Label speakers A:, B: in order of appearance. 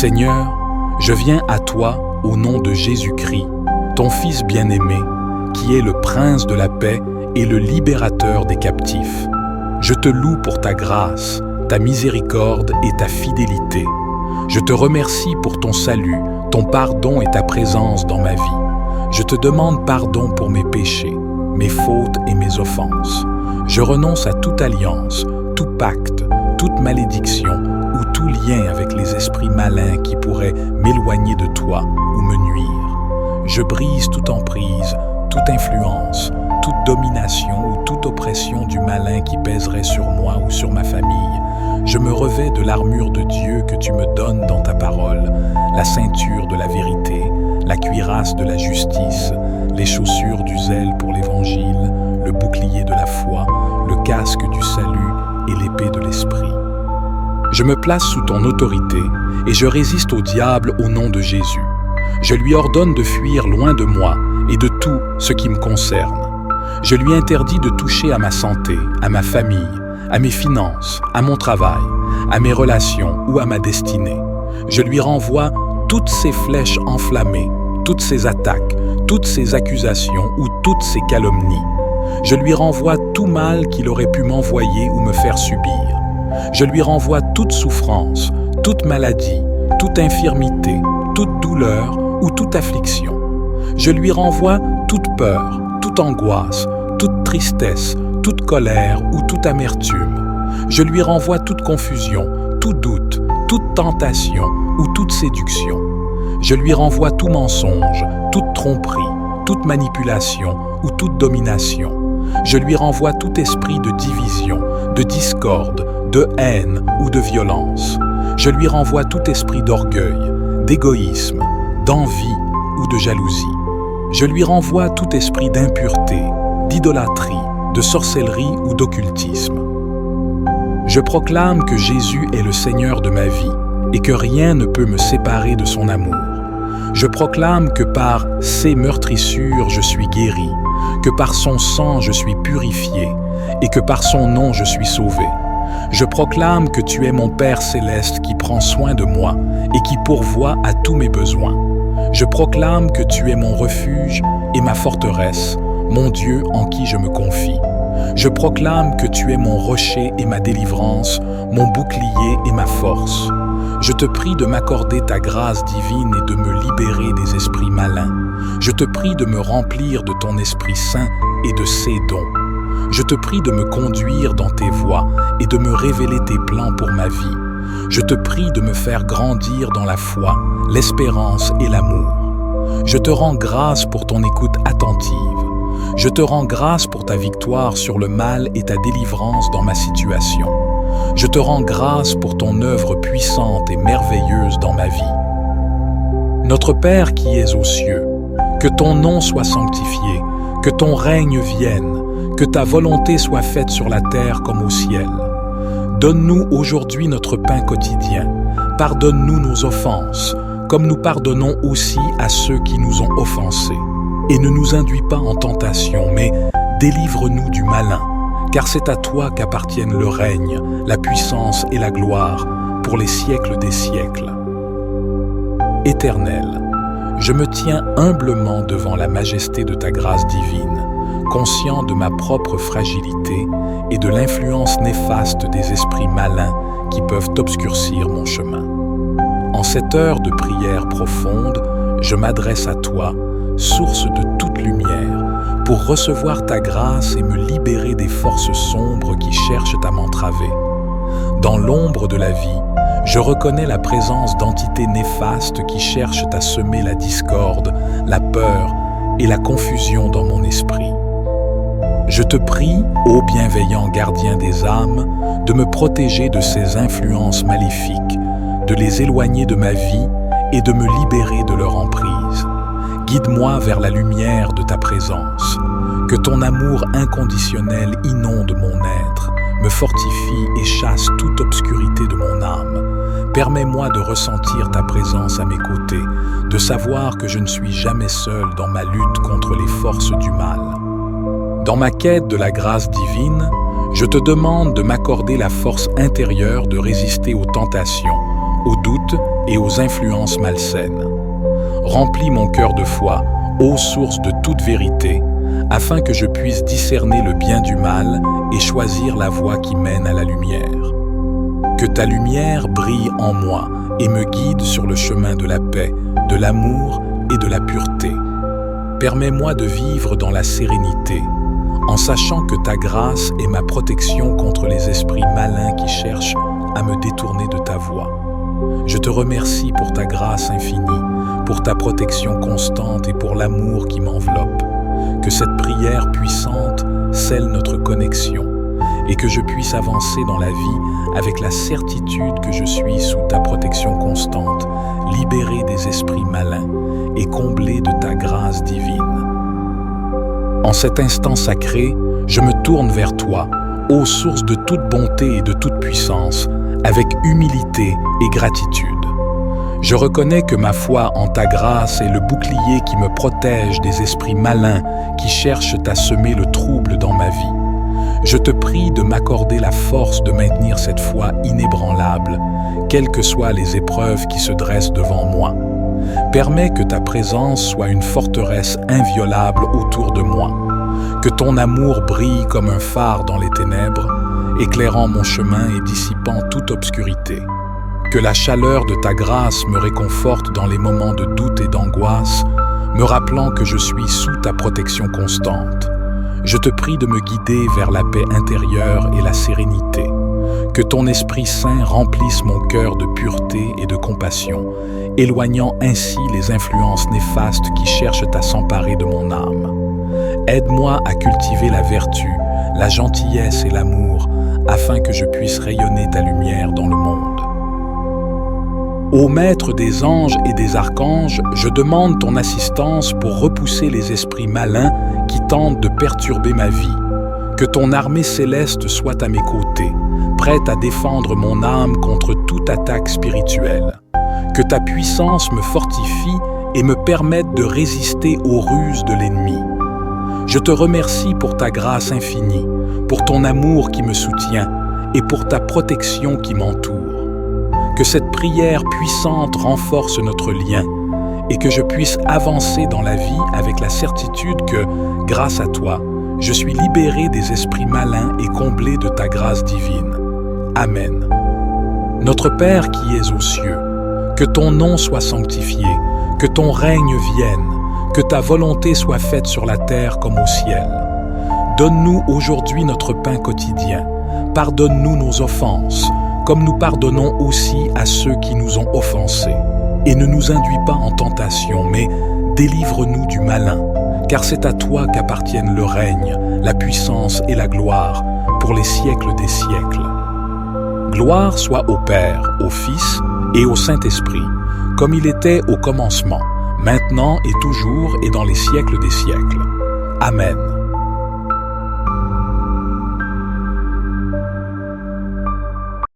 A: Seigneur, je viens à toi au nom de Jésus-Christ, ton Fils bien-aimé, qui est le Prince de la paix et le libérateur des captifs. Je te loue pour ta grâce, ta miséricorde et ta fidélité. Je te remercie pour ton salut, ton pardon et ta présence dans ma vie. Je te demande pardon pour mes péchés, mes fautes et mes offenses. Je renonce à toute alliance, tout pacte, toute malédiction ou tout lien avec les esprits malins qui pourraient m'éloigner de toi ou me nuire. Je brise toute emprise, toute influence, toute domination ou toute oppression du malin qui pèserait sur moi ou sur ma famille. Je me revêts de l'armure de Dieu que tu me donnes dans ta parole, la ceinture de la vérité, la cuirasse de la justice, les chaussures du zèle pour l'Évangile, le bouclier de la foi, le casque du salut et l'épée de l'Esprit. Je me place sous ton autorité et je résiste au diable au nom de Jésus. Je lui ordonne de fuir loin de moi et de tout ce qui me concerne. Je lui interdis de toucher à ma santé, à ma famille, à mes finances, à mon travail, à mes relations ou à ma destinée. Je lui renvoie toutes ces flèches enflammées, toutes ces attaques, toutes ces accusations ou toutes ces calomnies. Je lui renvoie tout mal qu'il aurait pu m'envoyer ou me faire subir. Je lui renvoie toute souffrance, toute maladie, toute infirmité, toute douleur ou toute affliction. Je lui renvoie toute peur, toute angoisse, toute tristesse, toute colère ou toute amertume. Je lui renvoie toute confusion, tout doute, toute tentation ou toute séduction. Je lui renvoie tout mensonge, toute tromperie, toute manipulation ou toute domination. Je lui renvoie tout esprit de division, de discorde, de haine ou de violence. Je lui renvoie tout esprit d'orgueil, d'égoïsme, d'envie ou de jalousie. Je lui renvoie tout esprit d'impureté, d'idolâtrie, de sorcellerie ou d'occultisme. Je proclame que Jésus est le Seigneur de ma vie et que rien ne peut me séparer de son amour. Je proclame que par ses meurtrissures je suis guéri, que par son sang je suis purifié et que par son nom je suis sauvé. Je proclame que tu es mon Père céleste qui prend soin de moi et qui pourvoit à tous mes besoins. Je proclame que tu es mon refuge et ma forteresse, mon Dieu en qui je me confie. Je proclame que tu es mon rocher et ma délivrance, mon bouclier et ma force. Je te prie de m'accorder ta grâce divine et de me libérer des esprits malins. Je te prie de me remplir de ton Esprit Saint et de ses dons. Je te prie de me conduire dans tes voies et de me révéler tes plans pour ma vie. Je te prie de me faire grandir dans la foi, l'espérance et l'amour. Je te rends grâce pour ton écoute attentive. Je te rends grâce pour ta victoire sur le mal et ta délivrance dans ma situation. Je te rends grâce pour ton œuvre puissante et merveilleuse dans ma vie. Notre Père qui es aux cieux, que ton nom soit sanctifié, que ton règne vienne, que ta volonté soit faite sur la terre comme au ciel. Donne-nous aujourd'hui notre pain quotidien. Pardonne-nous nos offenses, comme nous pardonnons aussi à ceux qui nous ont offensés. Et ne nous induis pas en tentation, mais délivre-nous du malin, car c'est à toi qu'appartiennent le règne, la puissance et la gloire pour les siècles des siècles. Éternel, je me tiens humblement devant la majesté de ta grâce divine, conscient de ma propre fragilité et de l'influence néfaste des esprits malins qui peuvent obscurcir mon chemin. En cette heure de prière profonde, je m'adresse à toi, source de toute lumière, pour recevoir ta grâce et me libérer des forces sombres qui cherchent à m'entraver. Dans l'ombre de la vie, je reconnais la présence d'entités néfastes qui cherchent à semer la discorde, la peur et la confusion dans mon esprit. Je te prie, ô bienveillant gardien des âmes, de me protéger de ces influences maléfiques, de les éloigner de ma vie et de me libérer de leur emprise. Guide-moi vers la lumière de ta présence. Que ton amour inconditionnel inonde mon être, me fortifie et chasse toute obscurité de mon âme. Permets-moi de ressentir ta présence à mes côtés, de savoir que je ne suis jamais seul dans ma lutte contre les forces du mal. Dans ma quête de la grâce divine, je te demande de m'accorder la force intérieure de résister aux tentations, au doute et aux influences malsaines. Remplis mon cœur de foi, ô source de toute vérité, afin que je puisse discerner le bien du mal et choisir la voie qui mène à la lumière. Que ta lumière brille en moi et me guide sur le chemin de la paix, de l'amour et de la pureté. Permets-moi de vivre dans la sérénité, en sachant que ta grâce est ma protection contre les esprits malins qui cherchent à me détourner de ta voie. Je te remercie pour ta grâce infinie, pour ta protection constante et pour l'amour qui m'enveloppe. Que cette prière puissante scelle notre connexion et que je puisse avancer dans la vie avec la certitude que je suis sous ta protection constante, libéré des esprits malins et comblé de ta grâce divine. En cet instant sacré, je me tourne vers toi, ô source de toute bonté et de toute puissance, avec humilité et gratitude. Je reconnais que ma foi en ta grâce est le bouclier qui me protège des esprits malins qui cherchent à semer le trouble dans ma vie. Je te prie de m'accorder la force de maintenir cette foi inébranlable, quelles que soient les épreuves qui se dressent devant moi. Permets que ta présence soit une forteresse inviolable autour de moi, que ton amour brille comme un phare dans les ténèbres, éclairant mon chemin et dissipant toute obscurité. Que la chaleur de ta grâce me réconforte dans les moments de doute et d'angoisse, me rappelant que je suis sous ta protection constante. Je te prie de me guider vers la paix intérieure et la sérénité. Que ton Esprit Saint remplisse mon cœur de pureté et de compassion, éloignant ainsi les influences néfastes qui cherchent à s'emparer de mon âme. Aide-moi à cultiver la vertu, la gentillesse et l'amour, afin que je puisse rayonner ta lumière dans le monde. Ô Maître des anges et des archanges, je demande ton assistance pour repousser les esprits malins qui tentent de perturber ma vie. Que ton armée céleste soit à mes côtés, prête à défendre mon âme contre toute attaque spirituelle. Que ta puissance me fortifie et me permette de résister aux ruses de l'ennemi. Je te remercie pour ta grâce infinie, pour ton amour qui me soutient et pour ta protection qui m'entoure. Que cette prière puissante renforce notre lien et que je puisse avancer dans la vie avec la certitude que, grâce à toi, je suis libéré des esprits malins et comblé de ta grâce divine. Amen. Notre Père qui es aux cieux, que ton nom soit sanctifié, que ton règne vienne, que ta volonté soit faite sur la terre comme au ciel. Donne-nous aujourd'hui notre pain quotidien. Pardonne-nous nos offenses, comme nous pardonnons aussi à ceux qui nous ont offensés. Et ne nous induis pas en tentation, mais délivre-nous du malin, car c'est à toi qu'appartiennent le règne, la puissance et la gloire, pour les siècles des siècles. Gloire soit au Père, au Fils et au Saint-Esprit, comme il était au commencement, maintenant et toujours et dans les siècles des siècles. Amen.